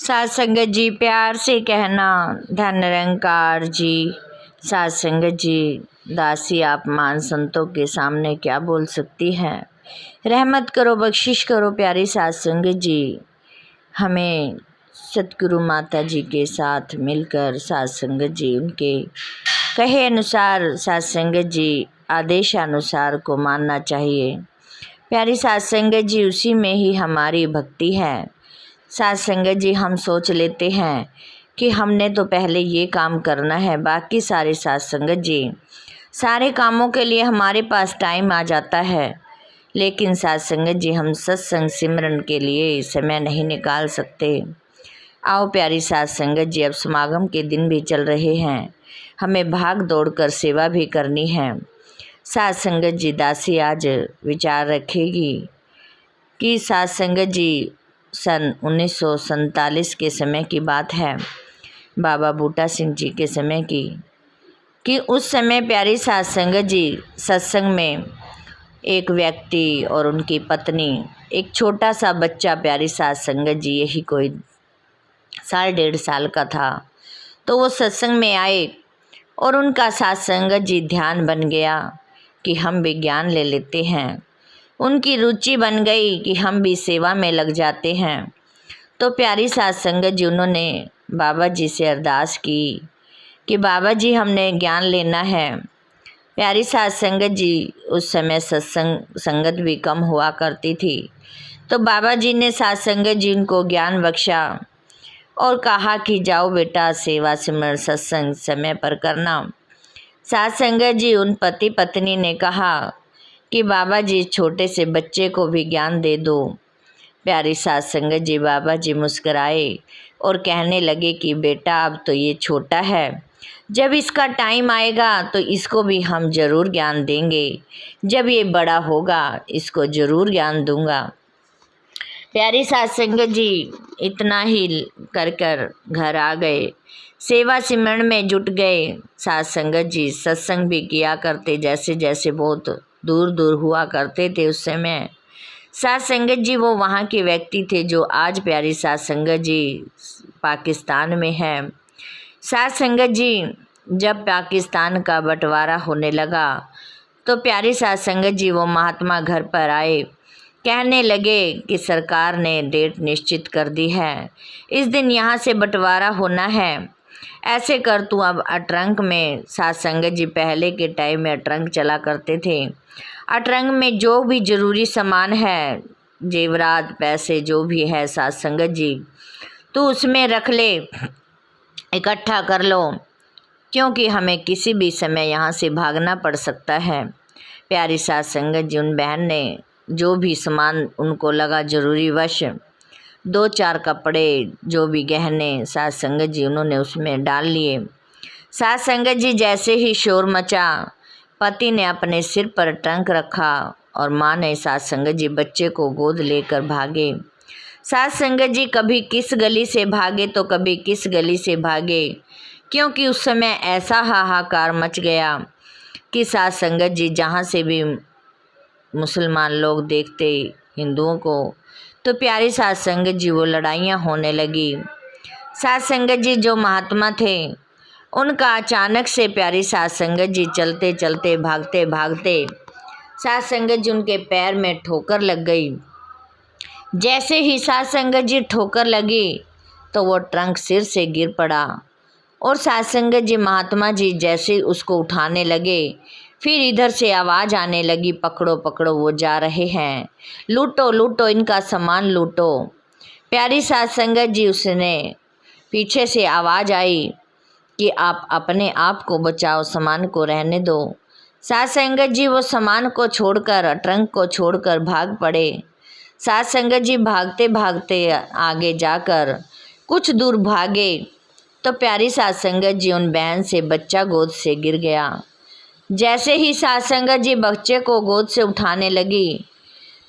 साध संगत जी प्यार से कहना, धन निरंकार जी। साध संगत जी, दासी आप मान संतों के सामने क्या बोल सकती है। रहमत करो, बख्शिश करो प्यारी साध संगत जी। हमें सतगुरु माता जी के साथ मिलकर साध संगत जी उनके कहे अनुसार, साध संगत जी आदेशानुसार को मानना चाहिए। प्यारी साध संगत जी, उसी में ही हमारी भक्ति है। साध संगत जी, हम सोच लेते हैं कि हमने तो पहले ये काम करना है, बाकी सारे साध संगत जी सारे कामों के लिए हमारे पास टाइम आ जाता है, लेकिन साध संगत जी हम सत्संग सिमरन के लिए समय नहीं निकाल सकते। आओ प्यारी साध संगत जी, अब समागम के दिन भी चल रहे हैं, हमें भाग दौड़ कर सेवा भी करनी है। साध संगत जी, दासी आज विचार रखेगी कि साध संगत जी सन 1947 के समय की बात है, बाबा बूटा सिंह जी के समय की, कि उस समय प्यारी साध संगत जी सत्संग में एक व्यक्ति और उनकी पत्नी, एक छोटा सा बच्चा, प्यारी साध संगत जी यही कोई 1.5 साल का था, तो वो सत्संग में आए और उनका साध संगत जी ध्यान बन गया कि हम भी ज्ञान ले लेते हैं। उनकी रुचि बन गई कि हम भी सेवा में लग जाते हैं। तो प्यारी साध संगत जी उन्होंने बाबा जी से अरदास की कि बाबा जी हमने ज्ञान लेना है। प्यारी साध संगत जी उस समय सत्संग संगत भी कम हुआ करती थी, तो बाबा जी ने साध संगत जी उनको ज्ञान बख्शा और कहा कि जाओ बेटा, सेवा सिमरन सत्संग समय पर करना। साध संगत जी उन पति पत्नी ने कहा कि बाबा जी छोटे से बच्चे को भी ज्ञान दे दो। प्यारी साध संगत जी, बाबा जी मुस्कराए और कहने लगे कि बेटा अब तो ये छोटा है, जब इसका टाइम आएगा तो इसको भी हम ज़रूर ज्ञान देंगे, जब ये बड़ा होगा इसको ज़रूर ज्ञान दूंगा। प्यारी साध संगत जी इतना ही कर कर घर आ गए, सेवा सिमरन में जुट गए। साध संगत जी सत्संग भी किया करते, जैसे जैसे बहुत दूर दूर हुआ करते थे उस समय। साध संगत जी वो वहाँ के व्यक्ति थे जो आज प्यारी साध संगत जी पाकिस्तान में है। साध संगत जी जब पाकिस्तान का बंटवारा होने लगा तो प्यारी साध संगत जी वो महात्मा घर पर आए, कहने लगे कि सरकार ने डेट निश्चित कर दी है, इस दिन यहाँ से बंटवारा होना है, ऐसे कर तू अब अटरंक में। साध संगत जी पहले के टाइम में अटरंक चला करते थे, अटरंक में जो भी ज़रूरी सामान है, जेवरात पैसे जो भी है साध संगत जी, तो उसमें रख ले, इकट्ठा कर लो, क्योंकि हमें किसी भी समय यहाँ से भागना पड़ सकता है। प्यारी साध संगत जी उन बहन ने जो भी सामान उनको लगा ज़रूरी वश, 2-4 कपड़े, जो भी गहने, साध संगत जी उन्होंने उसमें डाल लिए। साध संगत जी जैसे ही शोर मचा, पति ने अपने सिर पर ट्रंक रखा और माँ ने साध संगत जी बच्चे को गोद लेकर भागे। साध संगत जी कभी किस गली से भागे तो कभी किस गली से भागे, क्योंकि उस समय ऐसा हाहाकार मच गया कि साध संगत जी जहाँ से भी मुसलमान लोग देखते हिंदुओं को, तो प्यारी साध संगत जी वो लड़ाइयाँ होने लगी। साध संगत जी जो महात्मा थे, उनका अचानक से प्यारी साध संगत जी चलते चलते भागते भागते साध संगत जी उनके पैर में ठोकर लग गई। जैसे ही साध संगत जी ठोकर लगी तो वो ट्रंक सिर से गिर पड़ा और साध संगत जी महात्मा जी जैसे उसको उठाने लगे, फिर इधर से आवाज़ आने लगी, पकड़ो पकड़ो वो जा रहे हैं, लूटो लूटो इनका सामान लूटो। प्यारी साध संगत जी उसने पीछे से आवाज़ आई कि आप अपने आप को बचाओ, सामान को रहने दो। साध संगत जी वो सामान को छोड़कर, ट्रंक को छोड़कर भाग पड़े। साध संगत जी भागते भागते आगे जाकर कुछ दूर भागे तो प्यारी साध संगत जी उन बहन से बच्चा गोद से गिर गया। जैसे ही साध संगत जी बच्चे को गोद से उठाने लगी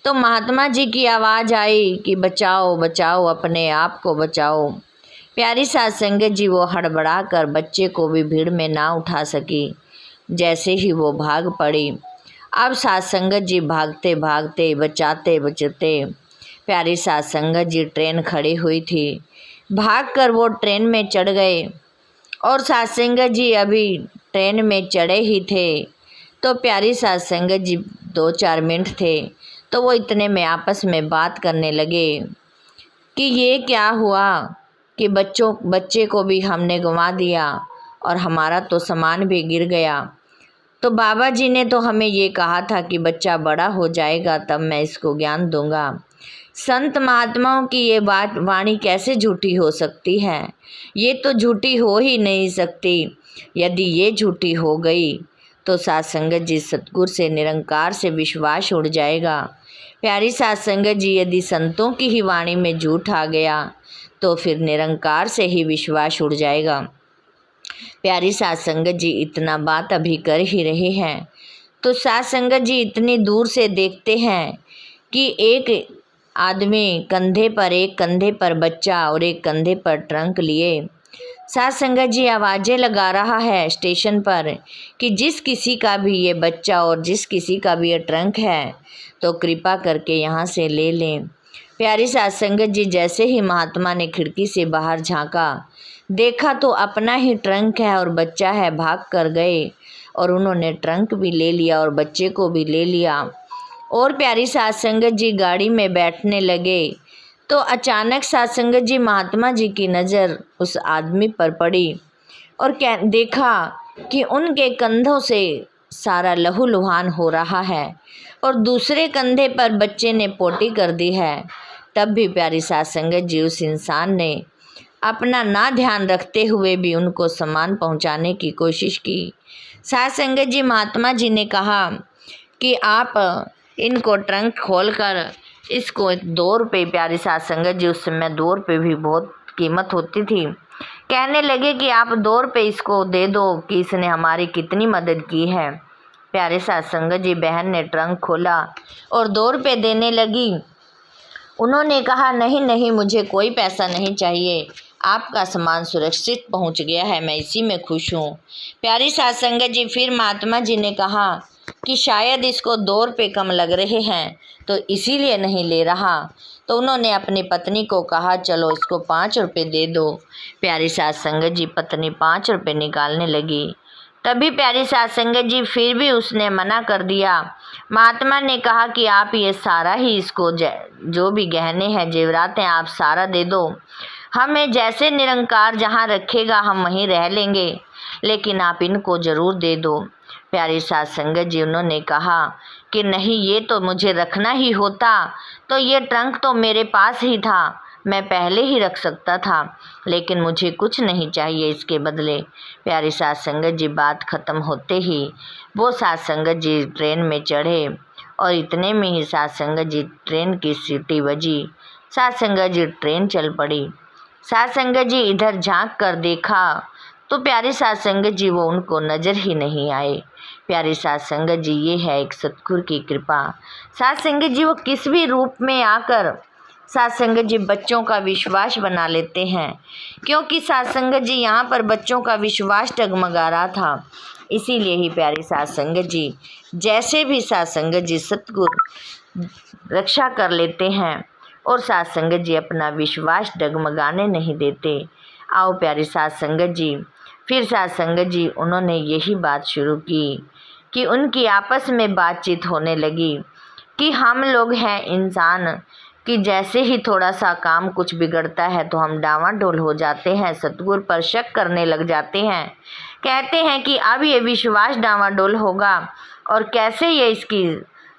तो महात्मा जी की आवाज़ आई कि बचाओ बचाओ, अपने आप को बचाओ। प्यारी साध संगत जी वो हड़बड़ा कर बच्चे को भी भीड़ में ना उठा सकी, जैसे ही वो भाग पड़ी। अब साध संगत जी भागते भागते बचाते बचाते, प्यारी साध संगत जी ट्रेन खड़ी हुई थी, भागकर वो ट्रेन में चढ़ गए और सत्संग जी अभी ट्रेन में चढ़े ही थे तो प्यारी सत्संग जी 2-4 मिनट थे तो वो इतने में आपस में बात करने लगे कि ये क्या हुआ कि बच्चे को भी हमने गंवा दिया और हमारा तो सामान भी गिर गया। तो बाबा जी ने तो हमें ये कहा था कि बच्चा बड़ा हो जाएगा तब मैं इसको ज्ञान दूंगा। संत महात्माओं की ये बात वाणी कैसे झूठी हो सकती है? ये तो झूठी हो ही नहीं सकती। यदि ये झूठी हो गई तो सत्संग जी सतगुरु से निरंकार से विश्वास उड़ जाएगा। प्यारी सत्संग जी, यदि संतों की ही वाणी में झूठ आ गया तो फिर निरंकार से ही विश्वास उड़ जाएगा। प्यारी सत्संग जी इतना बात अभी कर ही रहे हैं तो सत्संग जी इतनी दूर से देखते हैं कि एक आदमी एक कंधे पर बच्चा और एक कंधे पर ट्रंक लिए सत्संग जी आवाज़ें लगा रहा है स्टेशन पर कि जिस किसी का भी ये बच्चा और जिस किसी का भी ये ट्रंक है तो कृपा करके यहाँ से ले लें। प्यारी सत्संग जी, जैसे ही महात्मा ने खिड़की से बाहर झांका देखा तो अपना ही ट्रंक है और बच्चा है। भाग कर गए और उन्होंने ट्रंक भी ले लिया और बच्चे को भी ले लिया। और प्यारी सत्संग जी गाड़ी में बैठने लगे तो अचानक सत्संग जी महात्मा जी की नज़र उस आदमी पर पड़ी और देखा कि उनके कंधों से सारा लहूलुहान हो रहा है और दूसरे कंधे पर बच्चे ने पोटी कर दी है। तब भी प्यारी सत्संग जी उस इंसान ने अपना ना ध्यान रखते हुए भी उनको सामान पहुंचाने की कोशिश की। सत्संग जी महात्मा जी ने कहा कि आप इनको ट्रंक खोलकर इसको 2 रुपये, प्यारी सत्संग जी उस समय 2 रुपये भी बहुत कीमत होती थी, कहने लगे कि आप 2 रुपये इसको दे दो कि इसने हमारी कितनी मदद की है। प्यारे सत्संग जी बहन ने ट्रंक खोला और 2 रुपये देने लगी। उन्होंने कहा नहीं नहीं, मुझे कोई पैसा नहीं चाहिए, आपका सामान सुरक्षित पहुंच गया है, मैं इसी में खुश हूँ। प्यारी सत्संग जी फिर महात्मा जी ने कहा कि शायद इसको 2 रुपये कम लग रहे हैं तो इसीलिए नहीं ले रहा। तो उन्होंने अपनी पत्नी को कहा चलो इसको 5 रुपये दे दो। प्यारी सत्संग जी पत्नी 5 रुपये निकालने लगी। तभी प्यारी सत्संग जी फिर भी उसने मना कर दिया। महात्मा ने कहा कि आप ये सारा ही इसको जो भी गहने हैं जेवरात हैं आप सारा दे दो, हमें जैसे निरंकार जहाँ रखेगा हम वहीं रह लेंगे, लेकिन आप इनको ज़रूर दे दो। प्यारी सत्संग जी उन्होंने कहा कि नहीं, ये तो मुझे रखना ही होता तो ये ट्रंक तो मेरे पास ही था, मैं पहले ही रख सकता था, लेकिन मुझे कुछ नहीं चाहिए इसके बदले। प्यारी सत्संग जी बात ख़त्म होते ही वो सत्संग जी ट्रेन में चढ़े और इतने में ही सत्संग जी ट्रेन की सीटी बजी, सत्संग जी ट्रेन चल पड़ी। सत्संग जी इधर झांक कर देखा तो प्यारी सत्संग जी वो उनको नज़र ही नहीं आए। प्यारी सत्संग जी ये है एक सतगुरु की कृपा। सत्संग जी वो किस भी रूप में आकर सत्संग जी बच्चों का विश्वास बना लेते हैं, क्योंकि सत्संग जी यहाँ पर बच्चों का विश्वास डगमगा रहा था। इसीलिए ही प्यारी सत्संग जी जैसे भी सत्संग जी सतगुरु रक्षा कर लेते हैं और सत्संग जी अपना विश्वास डगमगाने नहीं देते। आओ प्यारी सत्संग जी, फिर सत्संग जी उन्होंने यही बात शुरू की कि उनकी आपस में बातचीत होने लगी कि हम लोग हैं इंसान कि जैसे ही थोड़ा सा काम कुछ बिगड़ता है तो हम डावाडोल हो जाते हैं, सतगुरु पर शक करने लग जाते हैं, कहते हैं कि अब ये विश्वास डावाडोल होगा और कैसे ये इसकी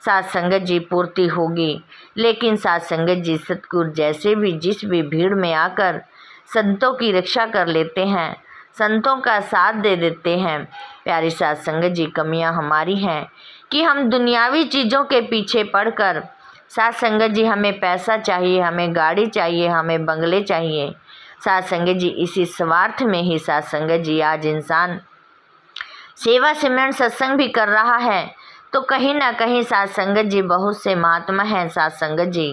सत्संग जी पूर्ति होगी। लेकिन सत्संग जी सतगुरु जैसे भी जिस भी भीड़ में आकर संतों की रक्षा कर लेते हैं, संतों का साथ दे देते हैं। प्यारी सत्संग जी कमियां हमारी हैं कि हम दुनियावी चीज़ों के पीछे पड़कर सत्संग जी हमें पैसा चाहिए, हमें गाड़ी चाहिए, हमें बंगले चाहिए। सत्संग जी इसी स्वार्थ में ही सत्संग जी आज इंसान सेवा सिमरन सत्संग भी कर रहा है तो कहीं ना कहीं सत्संग जी बहुत से महात्मा हैं सत्संग जी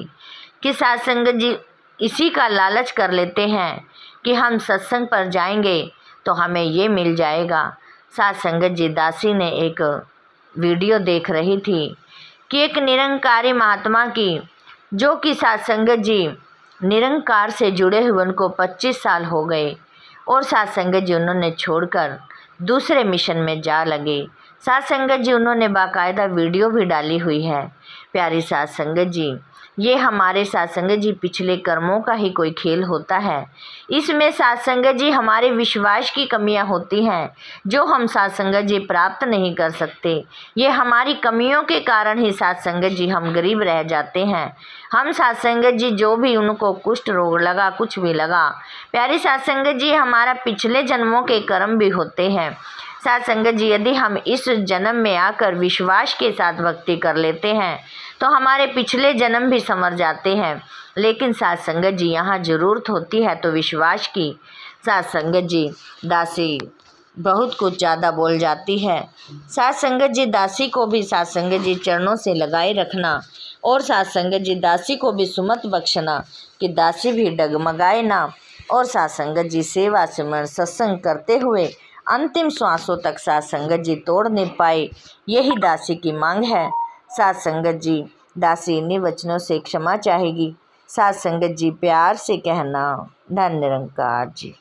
कि सत्संग जी इसी का लालच कर लेते हैं कि हम सत्संग पर जाएंगे तो हमें ये मिल जाएगा। सत्संग जी दासी ने एक वीडियो देख रही थी कि एक निरंकारी महात्मा की जो कि सत्संग जी निरंकार से जुड़े हुए उनको 25 साल हो गए और साथ संगत जी उन्होंने छोड़कर दूसरे मिशन में जा लगे। साथ संगत जी उन्होंने बाकायदा वीडियो भी डाली हुई है। प्यारी साथ संगत जी, ये हमारे साथ संगत जी पिछले कर्मों का ही कोई खेल होता है। इसमें साथ संगत जी हमारे विश्वास की कमियां होती हैं जो हम साथ संगत जी प्राप्त नहीं कर सकते। ये हमारी कमियों के कारण ही साथ संगत जी हम गरीब रह जाते हैं। हम साथ संगत जी जो भी उनको कुष्ठ रोग लगा, कुछ भी लगा, प्यारी साथ संगत जी हमारा पिछले जन्मों के कर्म भी होते हैं। साथ संगत जी यदि हम इस जन्म में आकर विश्वास के साथ भक्ति कर लेते हैं तो हमारे पिछले जन्म भी संवर जाते हैं। लेकिन साथ संगत जी यहाँ ज़रूरत होती है तो विश्वास की। साथ संगत जी दासी बहुत कुछ ज़्यादा बोल जाती है। साथ संगत जी दासी को भी साथ संगत जी चरणों से लगाए रखना और साथ संगत जी दासी को भी सुमत बख्शना कि दासी भी डगमगाए ना। और साथ संगत जी सेवा सिमरन सत्संग करते हुए अंतिम श्वासों तक साथ संगत जी तोड़ नहीं पाए, यही दासी की मांग है। साथ संगत जी दासी इन्हीं वचनों से क्षमा चाहेगी। साथ संगत जी प्यार से कहना, धन निरंकार जी।